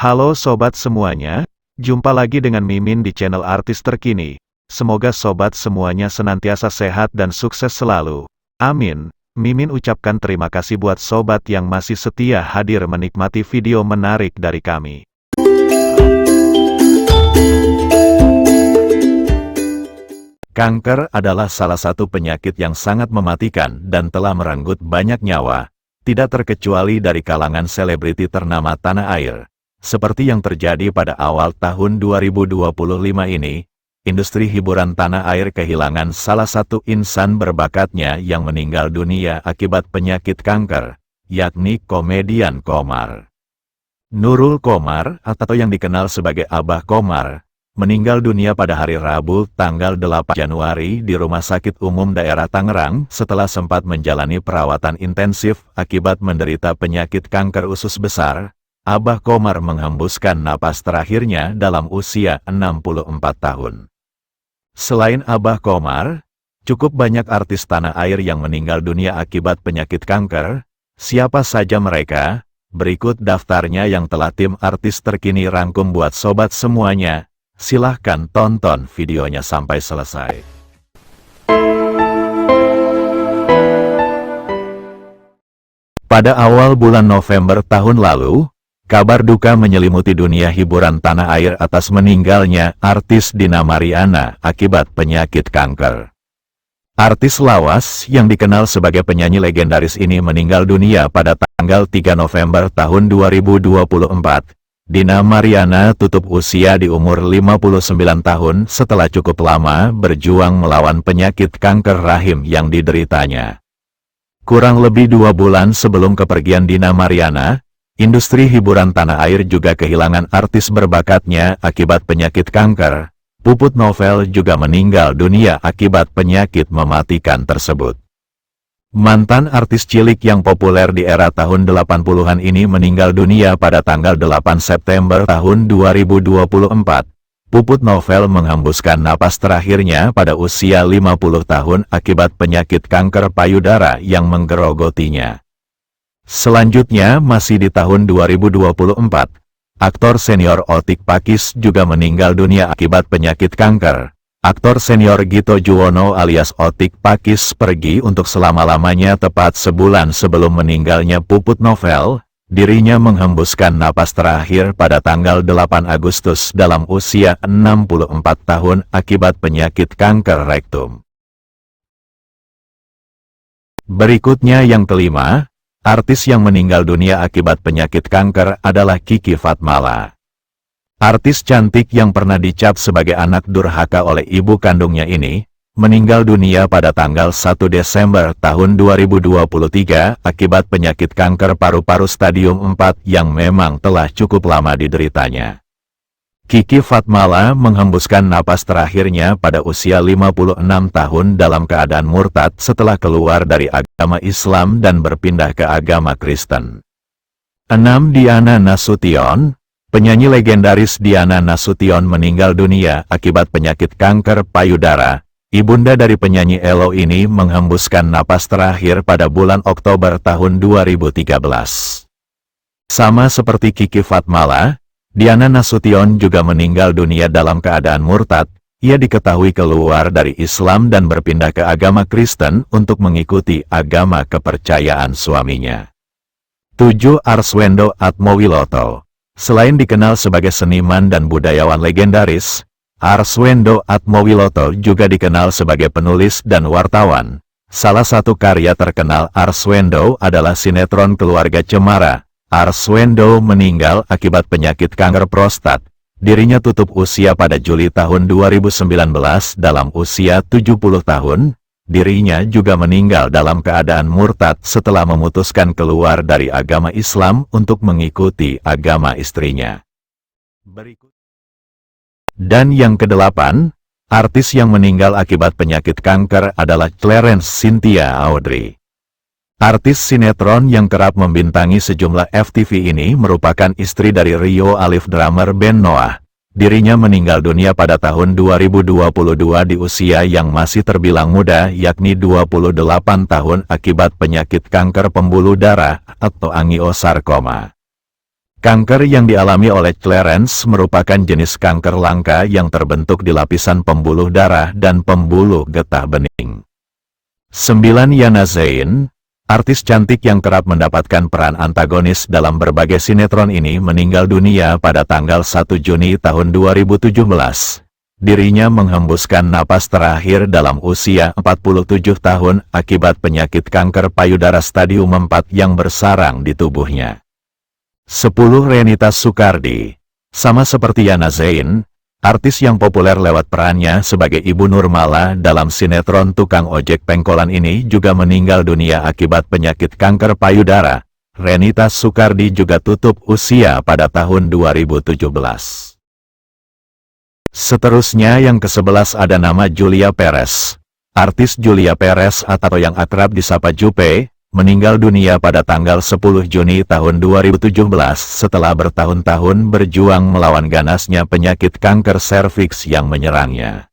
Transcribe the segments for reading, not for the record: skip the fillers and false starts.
Halo sobat semuanya, jumpa lagi dengan Mimin di channel Artis Terkini. Semoga sobat semuanya senantiasa sehat dan sukses selalu. Amin. Mimin ucapkan terima kasih buat sobat yang masih setia hadir menikmati video menarik dari kami. Kanker adalah salah satu penyakit yang sangat mematikan dan telah merenggut banyak nyawa, tidak terkecuali dari kalangan selebriti ternama tanah air. Seperti yang terjadi pada awal tahun 2025 ini, industri hiburan tanah air kehilangan salah satu insan berbakatnya yang meninggal dunia akibat penyakit kanker, yakni komedian Komar. Nurul Komar, atau yang dikenal sebagai Abah Komar, meninggal dunia pada hari Rabu, tanggal 8 Januari di Rumah Sakit Umum Daerah Tangerang setelah sempat menjalani perawatan intensif akibat menderita penyakit kanker usus besar. Abah Komar menghembuskan napas terakhirnya dalam usia 64 tahun. Selain Abah Komar, cukup banyak artis tanah air yang meninggal dunia akibat penyakit kanker. Siapa saja mereka? Berikut daftarnya yang telah tim Artis Terkini rangkum buat sobat semuanya. Silahkan tonton videonya sampai selesai. Pada awal bulan November tahun lalu, kabar duka menyelimuti dunia hiburan tanah air atas meninggalnya artis Dina Mariana akibat penyakit kanker. Artis lawas yang dikenal sebagai penyanyi legendaris ini meninggal dunia pada tanggal 3 November tahun 2024. Dina Mariana tutup usia di umur 59 tahun setelah cukup lama berjuang melawan penyakit kanker rahim yang dideritanya. Kurang lebih 2 bulan sebelum kepergian Dina Mariana, industri hiburan tanah air juga kehilangan artis berbakatnya akibat penyakit kanker. Puput Novel juga meninggal dunia akibat penyakit mematikan tersebut. Mantan artis cilik yang populer di era tahun 80-an ini meninggal dunia pada tanggal 8 September tahun 2024. Puput Novel menghembuskan napas terakhirnya pada usia 50 tahun akibat penyakit kanker payudara yang menggerogotinya. Selanjutnya masih di tahun 2024, aktor senior Otik Pakis juga meninggal dunia akibat penyakit kanker. Aktor senior Gito Juwono alias Otik Pakis pergi untuk selama-lamanya tepat sebulan sebelum meninggalnya Puput Novel. Dirinya menghembuskan napas terakhir pada tanggal 8 Agustus dalam usia 64 tahun akibat penyakit kanker rektum. Berikutnya yang kelima, artis yang meninggal dunia akibat penyakit kanker adalah Kiki Fatmala. Artis cantik yang pernah dicap sebagai anak durhaka oleh ibu kandungnya ini, meninggal dunia pada tanggal 1 Desember tahun 2023 akibat penyakit kanker paru-paru stadium 4 yang memang telah cukup lama dideritanya. Kiki Fatmala menghembuskan napas terakhirnya pada usia 56 tahun dalam keadaan murtad setelah keluar dari agama Islam dan berpindah ke agama Kristen. 6. Diana Nasution. Penyanyi legendaris Diana Nasution meninggal dunia akibat penyakit kanker payudara. Ibunda dari penyanyi Ello ini menghembuskan napas terakhir pada bulan Oktober tahun 2013. Sama seperti Kiki Fatmala, Diana Nasution juga meninggal dunia dalam keadaan murtad. Ia diketahui keluar dari Islam dan berpindah ke agama Kristen untuk mengikuti agama kepercayaan suaminya. 7. Arswendo Atmowiloto. Selain dikenal sebagai seniman dan budayawan legendaris, Arswendo Atmowiloto juga dikenal sebagai penulis dan wartawan. Salah satu karya terkenal Arswendo adalah sinetron Keluarga Cemara. Arswendo meninggal akibat penyakit kanker prostat. Dirinya tutup usia pada Juli tahun 2019 dalam usia 70 tahun. Dirinya juga meninggal dalam keadaan murtad setelah memutuskan keluar dari agama Islam untuk mengikuti agama istrinya. Dan yang kedelapan, artis yang meninggal akibat penyakit kanker adalah Clarence Cynthia Audrey. Artis sinetron yang kerap membintangi sejumlah FTV ini merupakan istri dari Rio Alif drummer band Noah. Dirinya meninggal dunia pada tahun 2022 di usia yang masih terbilang muda, yakni 28 tahun akibat penyakit kanker pembuluh darah atau angiosarkoma. Kanker yang dialami oleh Clarence merupakan jenis kanker langka yang terbentuk di lapisan pembuluh darah dan pembuluh getah bening. 9. Yana Zain, artis cantik yang kerap mendapatkan peran antagonis dalam berbagai sinetron ini meninggal dunia pada tanggal 1 Juni tahun 2017. Dirinya menghembuskan napas terakhir dalam usia 47 tahun akibat penyakit kanker payudara stadium 4 yang bersarang di tubuhnya. 10. Renita Soekardi. Sama seperti Yana Zain, artis yang populer lewat perannya sebagai Ibu Nurmala dalam sinetron Tukang Ojek Pengkolan ini juga meninggal dunia akibat penyakit kanker payudara. Renita Soekardi juga tutup usia pada tahun 2017. Seterusnya yang ke-11 ada nama Julia Perez. Artis Julia Perez atau yang akrab disapa Jupe, meninggal dunia pada tanggal 10 Juni tahun 2017 setelah bertahun-tahun berjuang melawan ganasnya penyakit kanker serviks yang menyerangnya.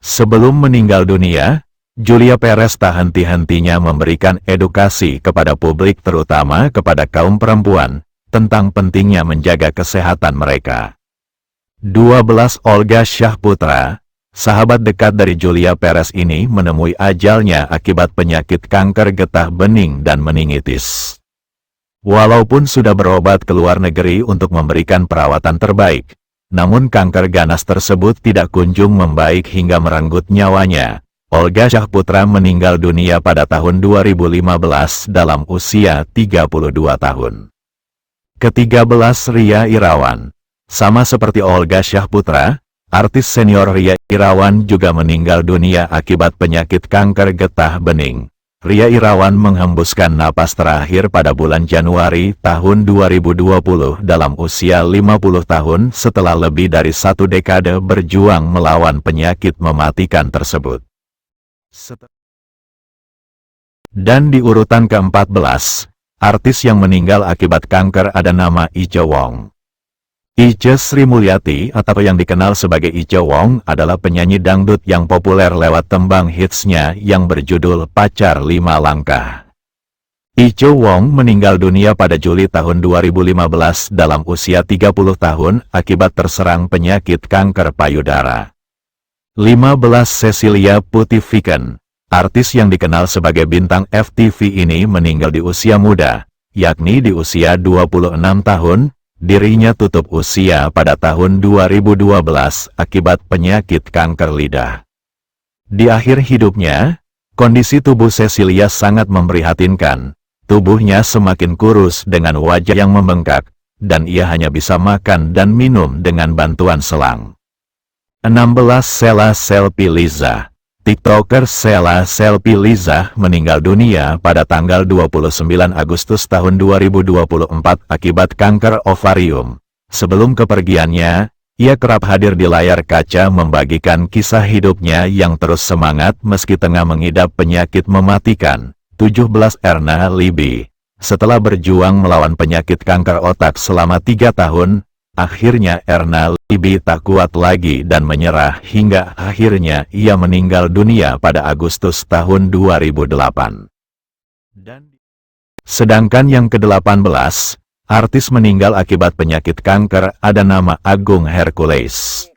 Sebelum meninggal dunia, Julia Perez tak henti-hentinya memberikan edukasi kepada publik terutama kepada kaum perempuan, tentang pentingnya menjaga kesehatan mereka. 12. Olga Syahputra, sahabat dekat dari Julia Perez ini menemui ajalnya akibat penyakit kanker getah bening dan meningitis. Walaupun sudah berobat ke luar negeri untuk memberikan perawatan terbaik, namun kanker ganas tersebut tidak kunjung membaik hingga merenggut nyawanya. Olga Syahputra meninggal dunia pada tahun 2015 dalam usia 32 tahun. Ke-13. Ria Irawan. Sama seperti Olga Syahputra, artis senior Ria Irawan juga meninggal dunia akibat penyakit kanker getah bening. Ria Irawan menghembuskan napas terakhir pada bulan Januari tahun 2020 dalam usia 50 tahun setelah lebih dari 1 dekade berjuang melawan penyakit mematikan tersebut. Dan di urutan ke-14, artis yang meninggal akibat kanker ada nama Ice Wong. Ice Sri Mulyati atau yang dikenal sebagai Ice Wong adalah penyanyi dangdut yang populer lewat tembang hitsnya yang berjudul Pacar 5 Langkah. Ice Wong meninggal dunia pada Juli tahun 2015 dalam usia 30 tahun akibat terserang penyakit kanker payudara. 15. Cecilia Putih-Viken, artis yang dikenal sebagai bintang FTV ini meninggal di usia muda, yakni di usia 26 tahun. Dirinya tutup usia pada tahun 2012 akibat penyakit kanker lidah. Di akhir hidupnya, kondisi tubuh Cecilia sangat memprihatinkan. Tubuhnya semakin kurus dengan wajah yang membengkak, dan ia hanya bisa makan dan minum dengan bantuan selang. 16. Sheila Selfie Liza. TikToker Sheila Selfie Liza meninggal dunia pada tanggal 29 Agustus tahun 2024 akibat kanker ovarium. Sebelum kepergiannya, ia kerap hadir di layar kaca membagikan kisah hidupnya yang terus semangat meski tengah mengidap penyakit mematikan. 17. Erna Libby. Setelah berjuang melawan penyakit kanker otak selama 3 tahun, akhirnya Erna Libby tak kuat lagi dan menyerah hingga akhirnya ia meninggal dunia pada Agustus tahun 2008. Sedangkan yang ke-18, artis meninggal akibat penyakit kanker ada nama Agung Hercules.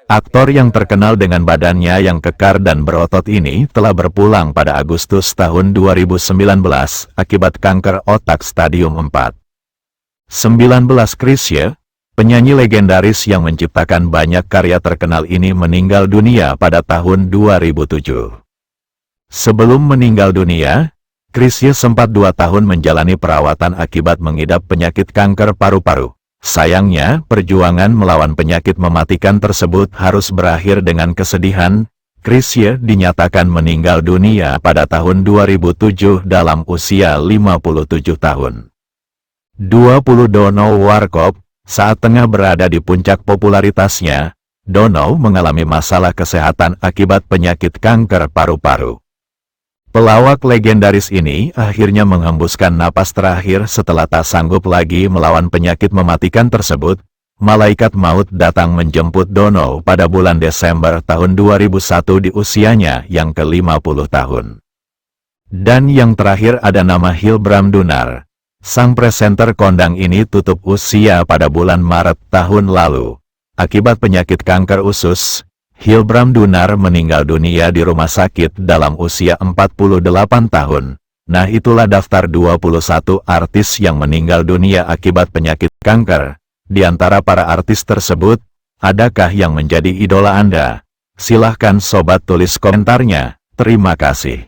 Aktor yang terkenal dengan badannya yang kekar dan berotot ini telah berpulang pada Agustus tahun 2019 akibat kanker otak stadium 4. 19. Chrisye, penyanyi legendaris yang menciptakan banyak karya terkenal ini meninggal dunia pada tahun 2007. Sebelum meninggal dunia, Chrisye sempat 2 tahun menjalani perawatan akibat mengidap penyakit kanker paru-paru. Sayangnya, perjuangan melawan penyakit mematikan tersebut harus berakhir dengan kesedihan. Chrisye dinyatakan meninggal dunia pada tahun 2007 dalam usia 57 tahun. 20. Dono Warkop. Saat tengah berada di puncak popularitasnya, Dono mengalami masalah kesehatan akibat penyakit kanker paru-paru. Pelawak legendaris ini akhirnya menghembuskan napas terakhir setelah tak sanggup lagi melawan penyakit mematikan tersebut. Malaikat maut datang menjemput Dono pada bulan Desember tahun 2001 di usianya yang ke-50 tahun. Dan yang terakhir ada nama Hilbram Dunar. Sang presenter kondang ini tutup usia pada bulan Maret tahun lalu. Akibat penyakit kanker usus, Hilbram Dunar meninggal dunia di rumah sakit dalam usia 48 tahun. Nah, itulah daftar 21 artis yang meninggal dunia akibat penyakit kanker. Di antara para artis tersebut, adakah yang menjadi idola Anda? Silahkan sobat tulis komentarnya. Terima kasih.